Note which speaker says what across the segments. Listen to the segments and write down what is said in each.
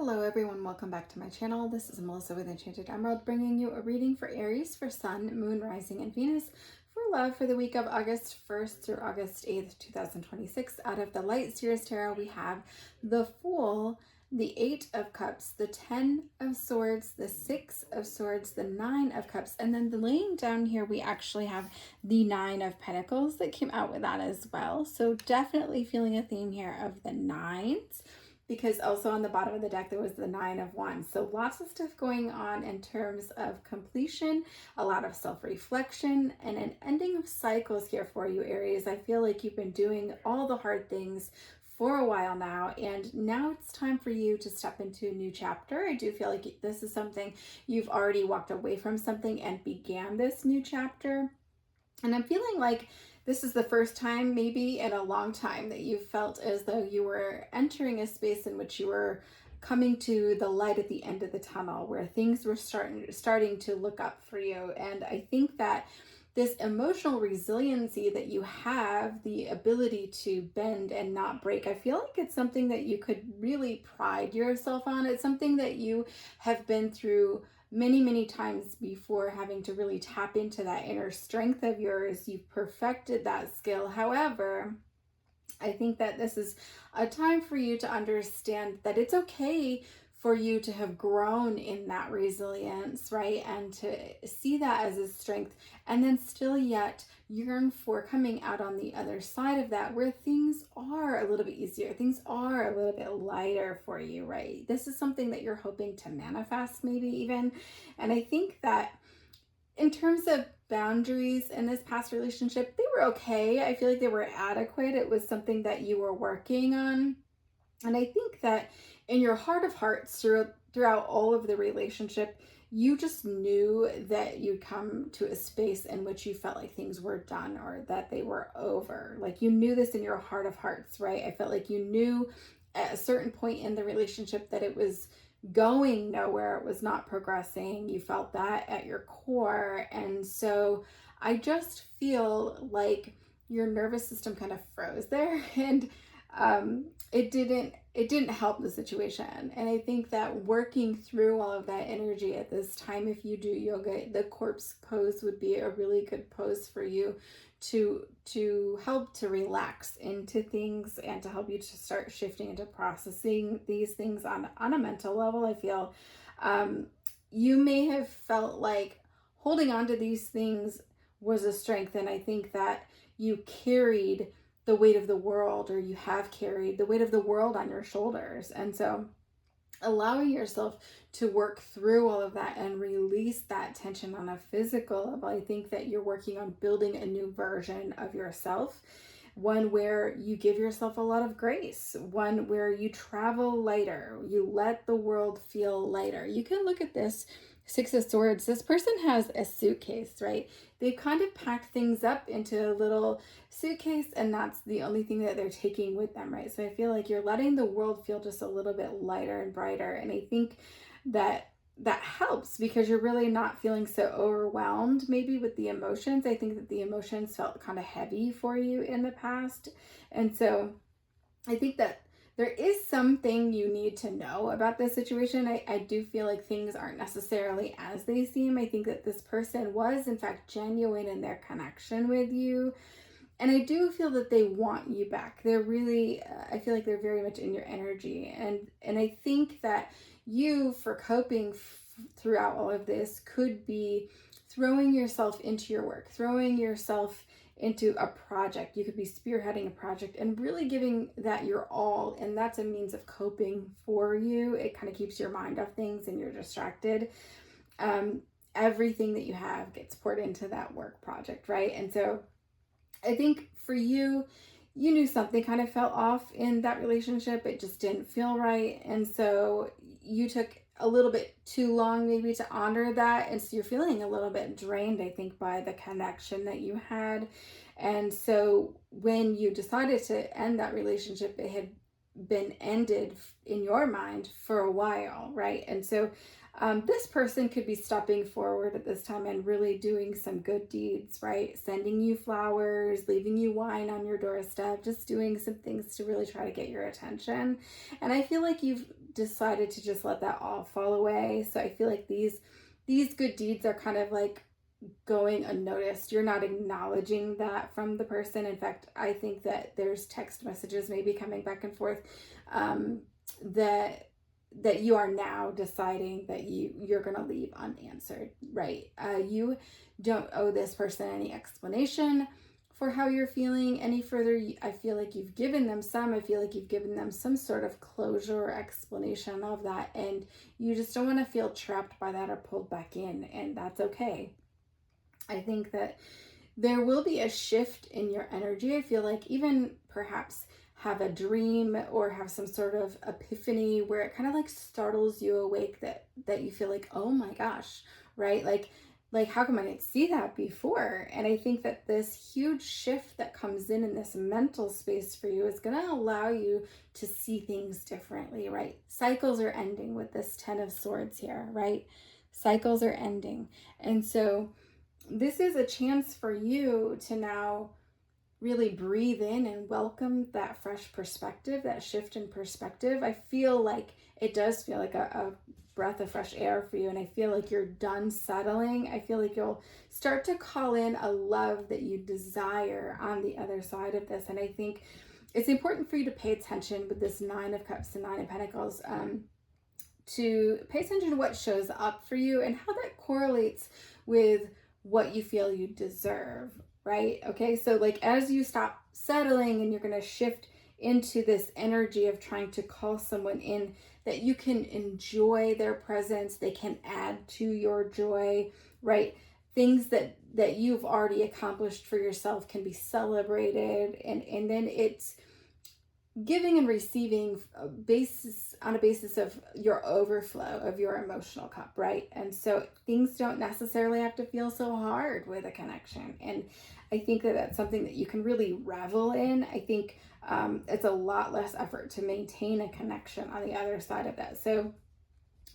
Speaker 1: Hello everyone, welcome back to my channel. This is Melissa with Enchanted Emerald, bringing you a reading for Aries for Sun, Moon, Rising, and Venus for love for the week of August 1st through August 8th, 2026. Out of the Light Series Tarot, we have the Fool, the Eight of Cups, the 10 of Swords, the Six of Swords, the Nine of Cups, and then laying down here, we actually have the Nine of Pentacles that came out with that as well. So definitely feeling a theme here of the nines, because also on the bottom of the deck there was the Nine of Wands. So lots of stuff going on in terms of completion, a lot of self-reflection, and an ending of cycles here for you, Aries. I feel like you've been doing all the hard things for a while now, and now it's time for you to step into a new chapter. I do feel like this is something you've already walked away from something and began this new chapter. And I'm feeling like this is the first time maybe in a long time that you felt as though you were entering a space in which you were coming to the light at the end of the tunnel, where things were starting to look up for you. And I think that this emotional resiliency that you have, the ability to bend and not break, I feel like it's something that you could really pride yourself on. It's something that you have been through many times before, having to really tap into that inner strength of yours. You've perfected that skill. However, I think that this is a time for you to understand that it's okay for you to have grown in that resilience, right? And to see that as a strength, and then still yet yearn for coming out on the other side of that, where things are a little bit easier, things are a little bit lighter for you, right? This is something that you're hoping to manifest, maybe even. And I think that in terms of boundaries in this past relationship, they were okay. I feel like they were adequate. It was something that you were working on. And I think that in your heart of hearts, throughout all of the relationship, you just knew that you'd come to a space in which you felt like things were done, or that they were over. Like, you knew this in your heart of hearts, right? I felt like you knew at a certain point in the relationship that it was going nowhere, it was not progressing. You felt that at your core. And so I just feel like your nervous system kind of froze there, and it didn't help the situation. And I think that working through all of that energy at this time, if you do yoga, the corpse pose would be a really good pose for you to help to relax into things, and to help you to start shifting into processing these things on a mental level. I feel you may have felt like holding on to these things was a strength, and I think that you carried the weight of the world, or you have carried the weight of the world on your shoulders. And so allowing yourself to work through all of that and release that tension on a physical level, I think that you're working on building a new version of yourself, one where you give yourself a lot of grace, one where you travel lighter, you let the world feel lighter. You can look at this Six of Swords. This person has a suitcase, right? They've kind of packed things up into a little suitcase, and that's the only thing that they're taking with them, right? So I feel like you're letting the world feel just a little bit lighter and brighter. And I think that helps, because you're really not feeling so overwhelmed maybe with the emotions. I think that the emotions felt kind of heavy for you in the past. And so I think that there is something you need to know about this situation. I do feel like things aren't necessarily as they seem. I think that this person was in fact genuine in their connection with you. And I do feel that they want you back. They're really, I feel like they're very much in your energy. And I think that you, for coping throughout all of this, could be throwing yourself into your work, throwing yourself into a project. You could be spearheading a project and really giving that your all, and that's a means of coping for you. It kind of keeps your mind off things and you're distracted. Everything that you have gets poured into that work project, right? And so I think for you, you knew something kind of fell off in that relationship. It just didn't feel right. And so you took a little bit too long maybe to honor that. And so you're feeling a little bit drained, I think, by the connection that you had. And so when you decided to end that relationship, it had been ended in your mind for a while, right? And so This person could be stepping forward at this time and really doing some good deeds, right? Sending you flowers, leaving you wine on your doorstep, just doing some things to really try to get your attention. And I feel like you've decided to just let that all fall away. So I feel like these good deeds are kind of like going unnoticed. You're not acknowledging that from the person. In fact, I think that there's text messages maybe coming back and forth, that you are now deciding that you're going to leave unanswered, right? You don't owe this person any explanation for how you're feeling any further. I feel like you've given them some. I feel like you've given them some sort of closure or explanation of that, and you just don't want to feel trapped by that or pulled back in, and that's okay. I think that there will be a shift in your energy. I feel like even perhaps have a dream or have some sort of epiphany where it kind of like startles you awake, that you feel like, oh my gosh, right? Like how come I didn't see that before? And I think that this huge shift that comes in this mental space for you is going to allow you to see things differently, right? Cycles are ending with this 10 of Swords here, right? Cycles are ending. And so this is a chance for you to now really breathe in and welcome that fresh perspective, that shift in perspective. I feel like it does feel like a breath of fresh air for you, and I feel like you're done settling. I feel like you'll start to call in a love that you desire on the other side of this. And I think it's important for you to pay attention with this 9 of Cups and 9 of Pentacles, to pay attention to what shows up for you and how that correlates with what you feel you deserve, right? Okay, so like as you stop settling and you're going to shift into this energy of trying to call someone in, that you can enjoy their presence, they can add to your joy, right? Things that you've already accomplished for yourself can be celebrated, and then it's giving and receiving on a basis of your overflow of your emotional cup, right? And so things don't necessarily have to feel so hard with a connection. And I think that that's something that you can really revel in. I think it's a lot less effort to maintain a connection on the other side of that. So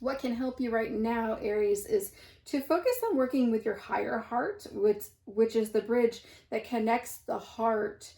Speaker 1: what can help you right now, Aries, is to focus on working with your higher heart, which is the bridge that connects the heart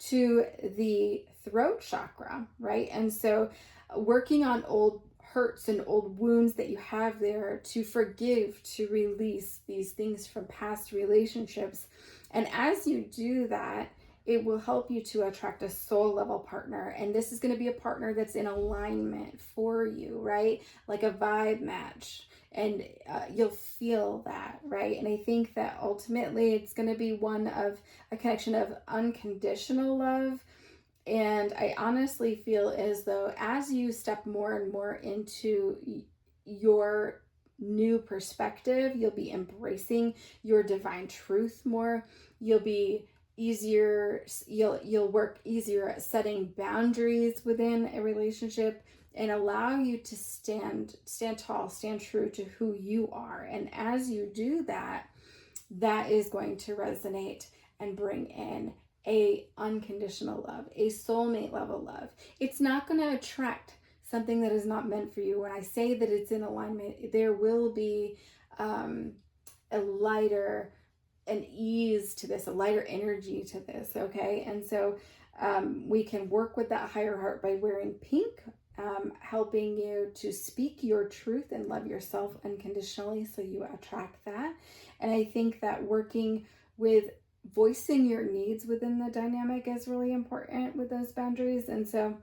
Speaker 1: to the throat chakra, right? And so working on old hurts and old wounds that you have there, to forgive, to release these things from past relationships. And as you do that, it will help you to attract a soul level partner. And this is going to be a partner that's in alignment for you, right? Like a vibe match. And you'll feel that, right? And I think that ultimately it's going to be one of a connection of unconditional love. And I honestly feel as though as you step more and more into your new perspective, you'll be embracing your divine truth more. You'll be easier, you'll work easier at setting boundaries within a relationship, and allow you to stand tall, stand true to who you are. And as you do that, that is going to resonate and bring in a unconditional love, a soulmate level love. It's not going to attract something that is not meant for you. When I say that it's in alignment, there will be a lighter, an ease to this, a lighter energy to this, okay? And so we can work with that higher heart by wearing pink, helping you to speak your truth and love yourself unconditionally, so you attract that. And I think that working with voicing your needs within the dynamic is really important with those boundaries. And so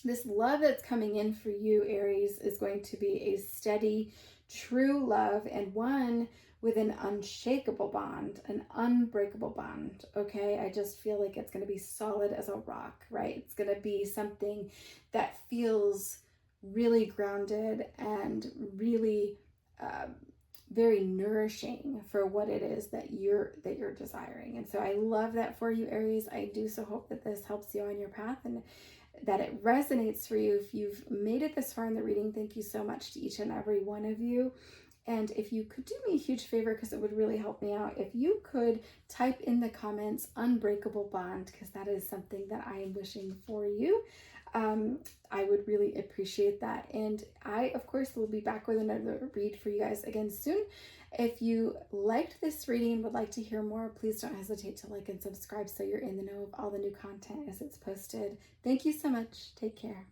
Speaker 1: this love that's coming in for you, Aries, is going to be a steady, true love, and one with an unshakable bond, an unbreakable bond, okay? I just feel like it's going to be solid as a rock, right? It's going to be something that feels really grounded and really very nourishing for what it is that you're desiring. And so I love that for you, Aries. I do so hope that this helps you on your path and that it resonates for you. If you've made it this far in the reading, thank you so much to each and every one of you. And if you could do me a huge favor, because it would really help me out, if you could type in the comments unbreakable bond, because that is something that I am wishing for you. I would really appreciate appreciate that. And I, of course, will be back with another read for you guys again soon. If you liked this reading and would like to hear more, please don't hesitate to like and subscribe so you're in the know of all the new content as it's posted. Thank you so much. Take care.